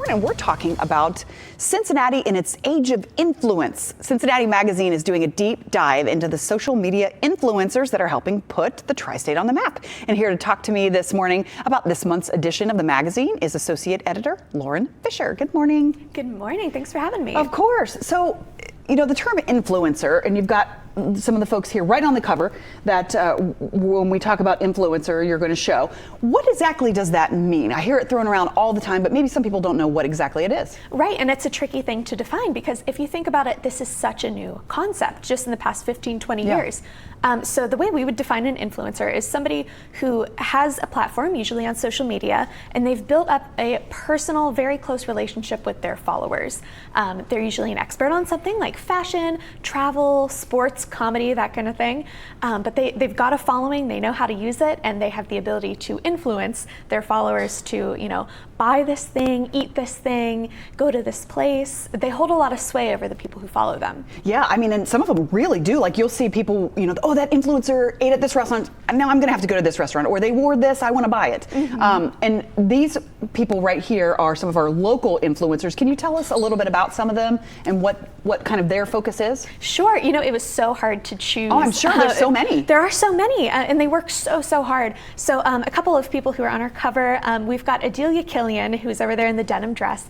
morning we're talking about Cincinnati in its age of influence. Cincinnati Magazine is doing a deep dive into the social media influencers that are helping put the tri-state on the map. And here to talk to me this morning about this month's edition of the magazine is Associate Editor Lauren Fisher. Good morning. Good morning. Thanks for having me. Of course. So, you know, the term influencer, and you've got some of the folks here right on the cover that when we talk about influencer, you're going to show. What exactly does that mean? I hear it thrown around all the time, but maybe some people don't know what exactly it is. Right, and it's a tricky thing to define because if you think about it, this is such a new concept just in the past 15, 20 years. So the way we would define an influencer is somebody who has a platform, usually on social media, and they've built up a personal, very close relationship with their followers. They're usually an expert on something like fashion, travel, sports, comedy, that kind of thing. But they've got a following, they know how to use it, and they have the ability to influence their followers to, you know, buy this thing, eat this thing, go to this place. They hold a lot of sway over the people who follow them. Yeah, I mean, and some of them really do. Like you'll see people, you know, oh, that influencer ate at this restaurant, now I'm gonna have to go to this restaurant, or they wore this, I wanna buy it. And these people right here are some of our local influencers. Can you tell us a little bit about some of them and what kind of their focus is? Sure, you know, it was so hard to choose. Oh, I'm sure there's so many. There are so many, and they work so hard. So a couple of people who are on our cover, we've got Adelia Killian, who's over there in the denim dress.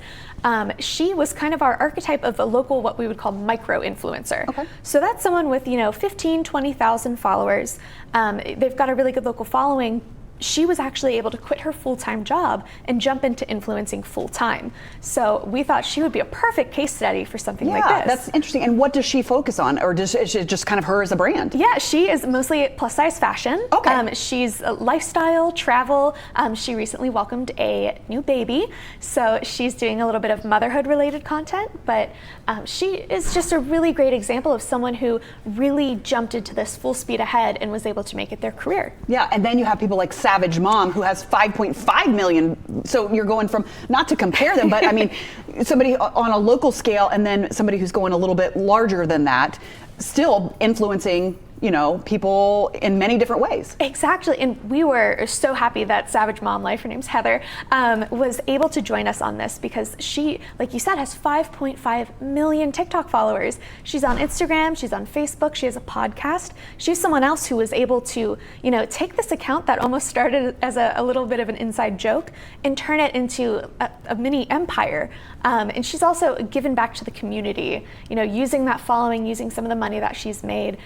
She was kind of our archetype of a local, what we would call micro influencer. Okay. So that's someone with, you know, 15, 20,000 followers. They've got a really good local following. She was actually able to quit her full-time job and jump into influencing full-time. So we thought she would be a perfect case study for something like this. Yeah, that's interesting. And what does she focus on? Or is it just kind of her as a brand? Yeah, she is mostly plus-size fashion. Okay. She's lifestyle, travel. She recently welcomed a new baby. So she's doing a little bit of motherhood-related content. But she is just a really great example of someone who really jumped into this full speed ahead and was able to make it their career. Yeah, and then you have people like Savage Mom, who has 5.5 million. So you're going from, not to compare them, but I mean, somebody on a local scale and then somebody who's going a little bit larger than that, still influencing, you know, people in many different ways. Exactly, and we were so happy that Savage Mom Life, her name's Heather, was able to join us on this because she, like you said, has 5.5 million TikTok followers. She's on Instagram, she's on Facebook, she has a podcast. She's someone else who was able to, you know, take this account that almost started as a little bit of an inside joke and turn it into a mini empire. And she's also given back to the community, you know, using that following, using some of the money that she's made.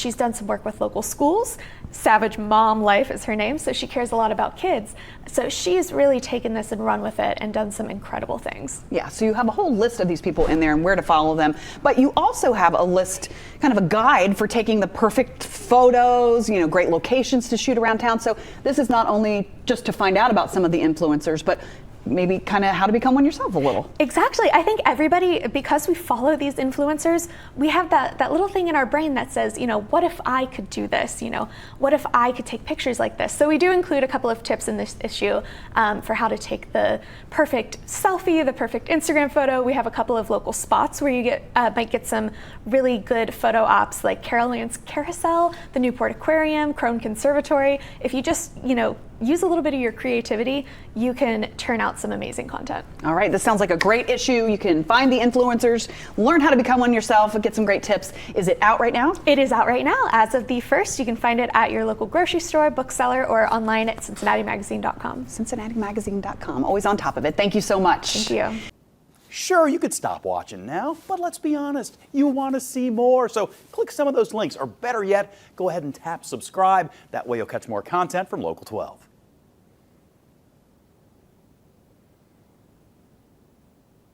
She's done some work with local schools. Savage Mom Life is her name, so she cares a lot about kids. So she's really taken this and run with it and done some incredible things. Yeah, so you have a whole list of these people in there and where to follow them, but you also have a list, kind of a guide for taking the perfect photos, you know, great locations to shoot around town. So this is not only just to find out about some of the influencers, but maybe kind of how to become one yourself a little. Exactly. I think everybody, because we follow these influencers, we have that little thing in our brain that says, you know, what if I could do this? You know, what if I could take pictures like this? So we do include a couple of tips in this issue for how to take the perfect selfie, the perfect Instagram photo. We have a couple of local spots where you might get some really good photo ops like Carol Ann's Carousel, the Newport Aquarium, Crone Conservatory. If you just, you know, use a little bit of your creativity, you can turn out some amazing content. All right, this sounds like a great issue. You can find the influencers, learn how to become one yourself, and get some great tips. Is it out right now? It is out right now. As of the 1st, you can find it at your local grocery store, bookseller, or online at CincinnatiMagazine.com. CincinnatiMagazine.com, always on top of it. Thank you so much. Thank you. Sure, you could stop watching now, but let's be honest, you want to see more. So click some of those links, or better yet, go ahead and tap subscribe. That way you'll catch more content from Local 12.